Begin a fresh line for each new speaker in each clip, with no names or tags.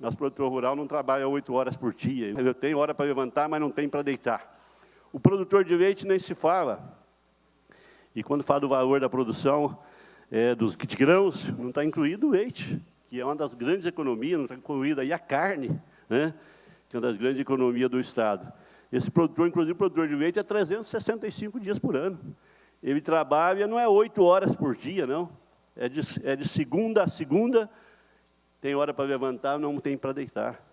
Nosso produtor rural não trabalha 8 horas por dia. Eu tenho hora para levantar, mas não tem para deitar. O produtor de leite nem se fala. E quando fala do valor da produção de grãos, não está incluído o leite, que é uma das grandes economias, não está incluída aí a carne, né? Que é uma das grandes economias do Estado. Esse produtor, inclusive o produtor de leite, é 365 dias por ano. Ele trabalha, não é 8 horas por dia, não. É de segunda a segunda, tem hora para levantar, não tem para deitar.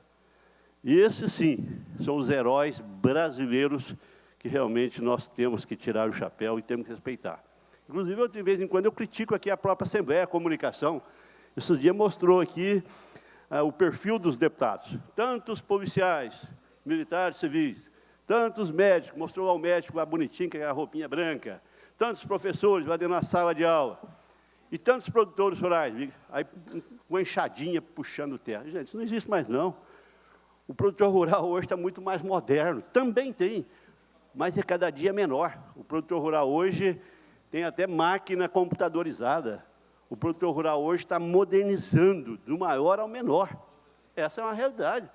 E esses, sim, são os heróis brasileiros que realmente nós temos que tirar o chapéu e temos que respeitar. Inclusive, eu, de vez em quando, eu critico aqui a própria Assembleia, a comunicação. Esses dias mostrou aqui o perfil dos deputados. Tantos policiais, militares, civis, tantos médicos, mostrou ao médico lá bonitinho, com a roupinha branca, tantos professores lá dentro da sala de aula, e tantos produtores rurais, aí uma enxadinha puxando terra. Gente, isso não existe mais, não. O produtor rural hoje está muito mais moderno, também tem, mas é cada dia menor. O produtor rural hoje tem até máquina computadorizada. O produtor rural hoje está modernizando, do maior ao menor. Essa é uma realidade.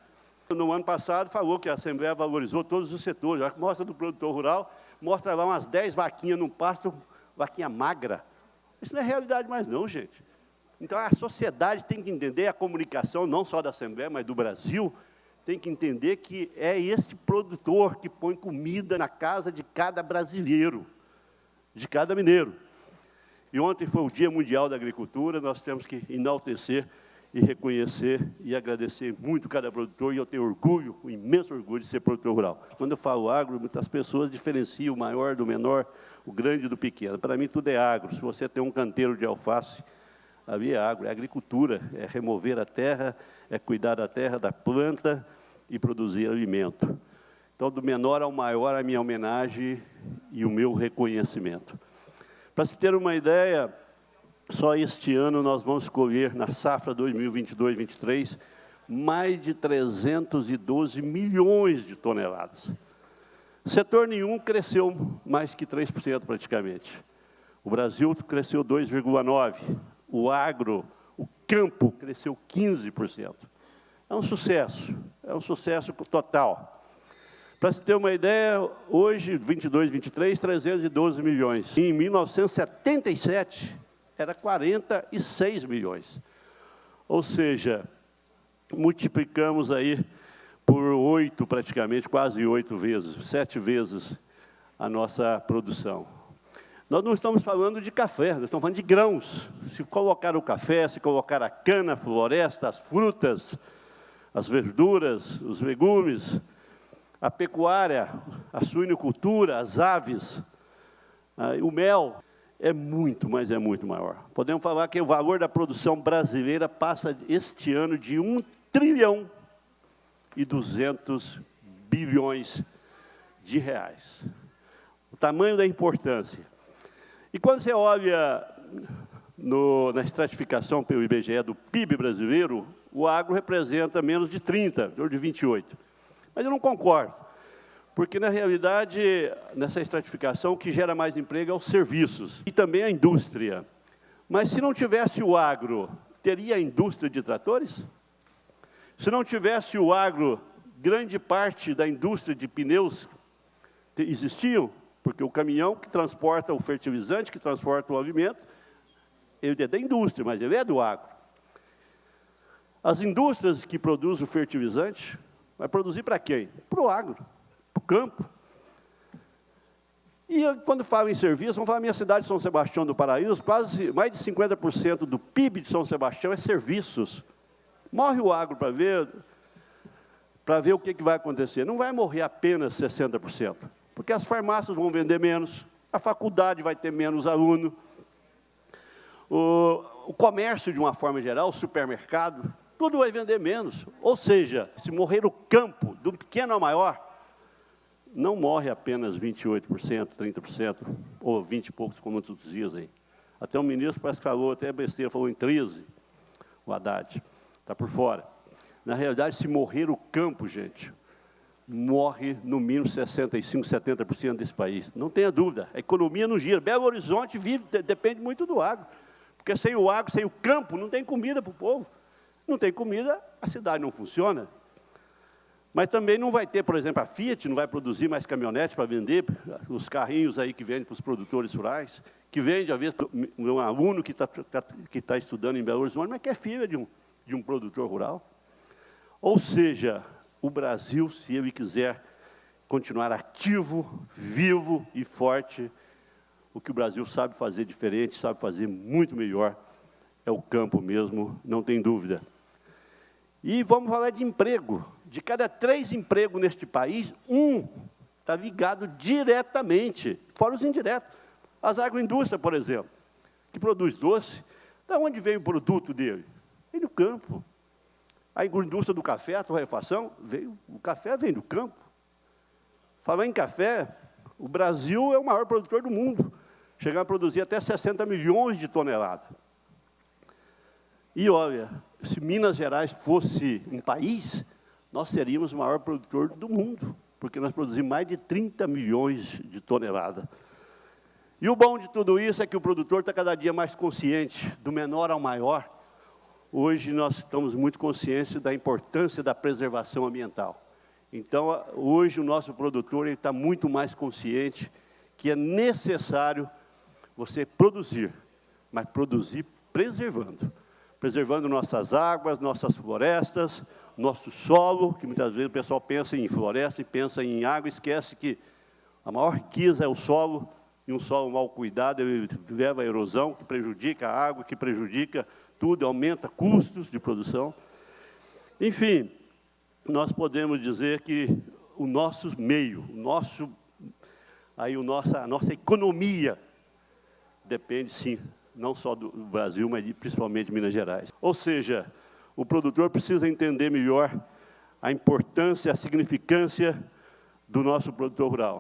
No ano passado, falou que a Assembleia valorizou todos os setores. A mostra do produtor rural, mostra lá umas 10 vaquinhas num pasto, vaquinha magra. Isso não é realidade mais não, gente. Então, a sociedade tem que entender, a comunicação, não só da Assembleia, mas do Brasil, tem que entender que é esse produtor que põe comida na casa de cada brasileiro, de cada mineiro. E ontem foi o Dia Mundial da Agricultura, nós temos que enaltecer e reconhecer e agradecer muito cada produtor, e eu tenho orgulho, um imenso orgulho de ser produtor rural. Quando eu falo agro, muitas pessoas diferenciam o maior do menor, o grande do pequeno. Para mim, tudo é agro. Se você tem um canteiro de alface, ali é agro, é agricultura, é remover a terra, é cuidar da terra, da planta e produzir alimento. Então, do menor ao maior, a minha homenagem e o meu reconhecimento. Para se ter uma ideia, só este ano nós vamos colher, na safra 2022-23, mais de 312 milhões de toneladas. Setor nenhum cresceu mais que 3% praticamente. O Brasil cresceu 2,9%. O agro, o campo, cresceu 15%. É um sucesso total. Para se ter uma ideia, hoje, 22, 23, 312 milhões. Em 1977, era 46 milhões. Ou seja, multiplicamos aí por 8 praticamente, quase 8 vezes, 7 vezes a nossa produção. Nós não estamos falando de café, nós estamos falando de grãos. Se colocar o café, se colocar a cana, a floresta, as frutas, as verduras, os legumes, a pecuária, a suinocultura, as aves, o mel, é muito, mas é muito maior. Podemos falar que o valor da produção brasileira passa este ano de 1 trilhão e 200 bilhões de reais. O tamanho da importância. E quando você olha na estratificação pelo IBGE do PIB brasileiro, o agro representa menos de 30, de 28. Mas eu não concordo, porque, na realidade, nessa estratificação, o que gera mais emprego é os serviços e também a indústria. Mas, se não tivesse o agro, teria a indústria de tratores? Se não tivesse o agro, grande parte da indústria de pneus existiam, porque o caminhão que transporta o fertilizante, que transporta o alimento, ele é da indústria, mas ele é do agro. As indústrias que produzem o fertilizante, vai produzir para quem? Para o agro, para o campo. E quando falo em serviço, vamos falar minha cidade, São Sebastião do Paraíso, quase mais de 50% do PIB de São Sebastião é serviços. Morre o agro para ver o que vai acontecer. Não vai morrer apenas 60%, porque as farmácias vão vender menos, a faculdade vai ter menos aluno, o comércio, de uma forma geral, o supermercado, tudo vai vender menos. Ou seja, se morrer o campo, do pequeno ao maior, não morre apenas 28%, 30%, ou 20 e poucos, como outros dias aí. Até o ministro parece que falou, até besteira, falou em 13, o Haddad, está por fora. Na realidade, se morrer o campo, gente, morre no mínimo 65%, 70% desse país. Não tenha dúvida, a economia não gira. Belo Horizonte depende muito do agro, porque sem o agro, sem o campo, não tem comida para o povo. Não tem comida, a cidade não funciona. Mas também não vai ter, por exemplo, a Fiat não vai produzir mais caminhonetes para vender, os carrinhos aí que vendem para os produtores rurais, que vende, às vezes, um aluno que está estudando em Belo Horizonte, mas que é filho de um produtor rural. Ou seja, o Brasil, se ele quiser continuar ativo, vivo e forte, o que o Brasil sabe fazer diferente, sabe fazer muito melhor, é o campo mesmo, não tem dúvida. E vamos falar de emprego. De cada 3 empregos neste país, 1 está ligado diretamente, fora os indiretos. As agroindústrias, por exemplo, que produz doce, de onde vem o produto dele? Vem do campo. A agroindústria do café, a torrefação, o café vem do campo. Falar em café, o Brasil é o maior produtor do mundo, chegando a produzir até 60 milhões de toneladas. E olha, se Minas Gerais fosse um país, nós seríamos o maior produtor do mundo, porque nós produzimos mais de 30 milhões de toneladas. E o bom de tudo isso é que o produtor está cada dia mais consciente, do menor ao maior. Hoje nós estamos muito conscientes da importância da preservação ambiental. Então, hoje o nosso produtor está muito mais consciente que é necessário você produzir, mas produzir preservando. Preservando nossas águas, nossas florestas, nosso solo, que muitas vezes o pessoal pensa em floresta e pensa em água, esquece que a maior riqueza é o solo, e um solo mal cuidado, ele leva à erosão, que prejudica a água, que prejudica tudo, aumenta custos de produção. Enfim, nós podemos dizer que o nosso meio, a nossa economia depende, sim, não só do Brasil, mas principalmente de Minas Gerais. Ou seja, o produtor precisa entender melhor a importância, a significância do nosso produtor rural.